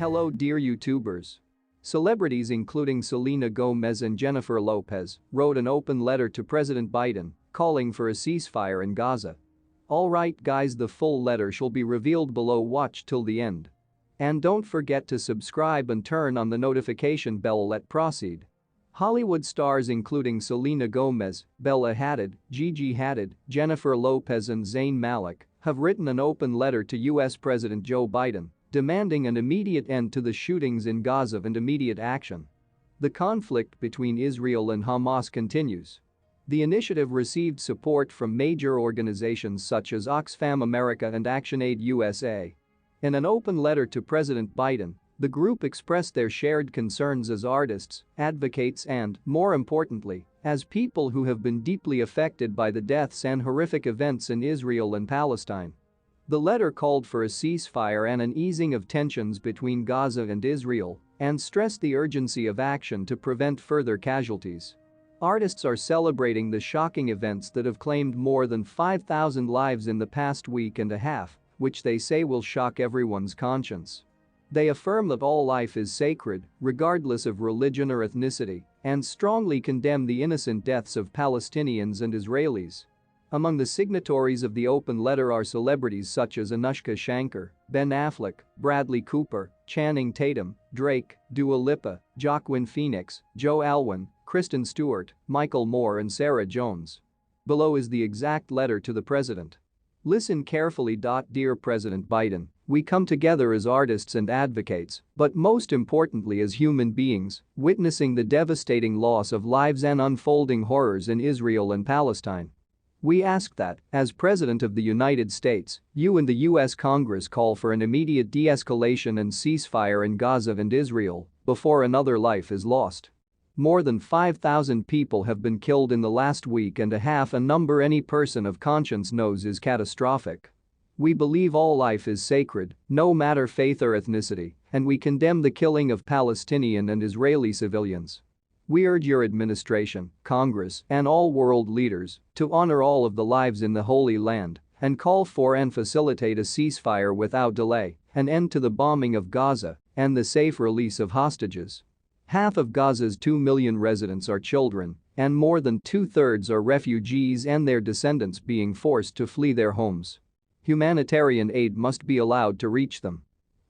Hello dear YouTubers. Celebrities including Selena Gomez and Jennifer Lopez wrote an open letter to President Biden calling for a ceasefire in Gaza. Alright guys, the full letter shall be revealed below, watch till the end. And don't forget to subscribe and turn on the notification bell. Let's proceed. Hollywood stars including Selena Gomez, Bella Hadid, Gigi Hadid, Jennifer Lopez and Zayn Malik have written an open letter to US President Joe Biden demanding an immediate end to the shootings in Gaza and immediate action. The conflict between Israel and Hamas continues. The initiative received support from major organizations such as Oxfam America and ActionAid USA. In an open letter to President Biden, the group expressed their shared concerns as artists, advocates and, more importantly, as people who have been deeply affected by the deaths and horrific events in Israel and Palestine. The letter called for a ceasefire and an easing of tensions between Gaza and Israel and stressed the urgency of action to prevent further casualties. Artists are celebrating the shocking events that have claimed more than 5,000 lives in the past week and a half, which they say will shock everyone's conscience. They affirm that all life is sacred, regardless of religion or ethnicity, and strongly condemn the innocent deaths of Palestinians and Israelis. Among the signatories of the open letter are celebrities such as Anushka Shankar, Ben Affleck, Bradley Cooper, Channing Tatum, Drake, Dua Lipa, Joaquin Phoenix, Joe Alwyn, Kristen Stewart, Michael Moore and Sarah Jones. Below is the exact letter to the president. Listen carefully. Dear President Biden, we come together as artists and advocates, but most importantly as human beings, witnessing the devastating loss of lives and unfolding horrors in Israel and Palestine. We ask that, as President of the United States, you and the U.S. Congress call for an immediate de-escalation and ceasefire in Gaza and Israel before another life is lost. More than 5,000 people have been killed in the last week and a half, a number any person of conscience knows is catastrophic. We believe all life is sacred, no matter faith or ethnicity, and we condemn the killing of Palestinian and Israeli civilians. We urge your administration, Congress, and all world leaders to honor all of the lives in the Holy Land and call for and facilitate a ceasefire without delay, an end to the bombing of Gaza, and the safe release of hostages. Half of Gaza's 2 million residents are children, and more than 2/3 are refugees and their descendants being forced to flee their homes. Humanitarian aid must be allowed to reach them.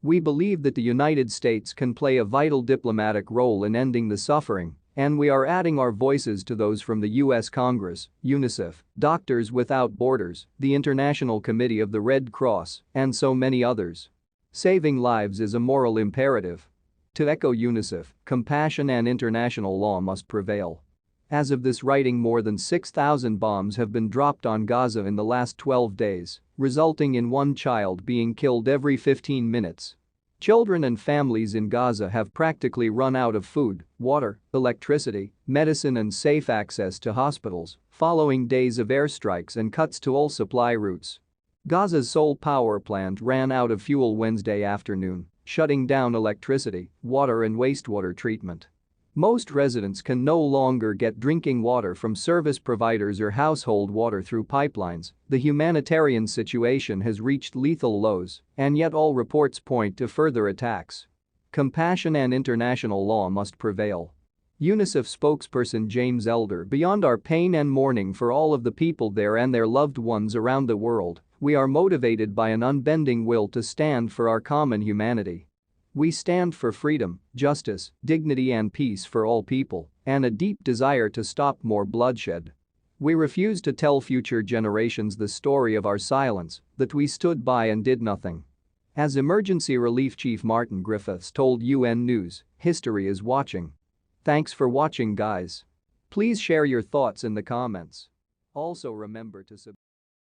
We believe that the United States can play a vital diplomatic role in ending the suffering, and we are adding our voices to those from the U.S. Congress, UNICEF, Doctors Without Borders, the International Committee of the Red Cross, and so many others. Saving lives is a moral imperative. To echo UNICEF, compassion and international law must prevail. As of this writing, more than 6,000 bombs have been dropped on Gaza in the last 12 days, resulting in one child being killed every 15 minutes. Children and families in Gaza have practically run out of food, water, electricity, medicine and safe access to hospitals following days of airstrikes and cuts to all supply routes. Gaza's sole power plant ran out of fuel Wednesday afternoon, shutting down electricity, water and wastewater treatment. Most residents can no longer get drinking water from service providers or household water through pipelines. The humanitarian situation has reached lethal lows, and yet all reports point to further attacks. Compassion and international law must prevail. UNICEF spokesperson James Elder: beyond our pain and mourning for all of the people there and their loved ones around the world, we are motivated by an unbending will to stand for our common humanity. We stand for freedom, justice, dignity and peace for all people, and a deep desire to stop more bloodshed. We refuse to tell future generations the story of our silence, that we stood by and did nothing. As Emergency Relief Chief Martin Griffiths told UN News, history is watching. Thanks for watching guys. Please share your thoughts in the comments. Also remember to subscribe.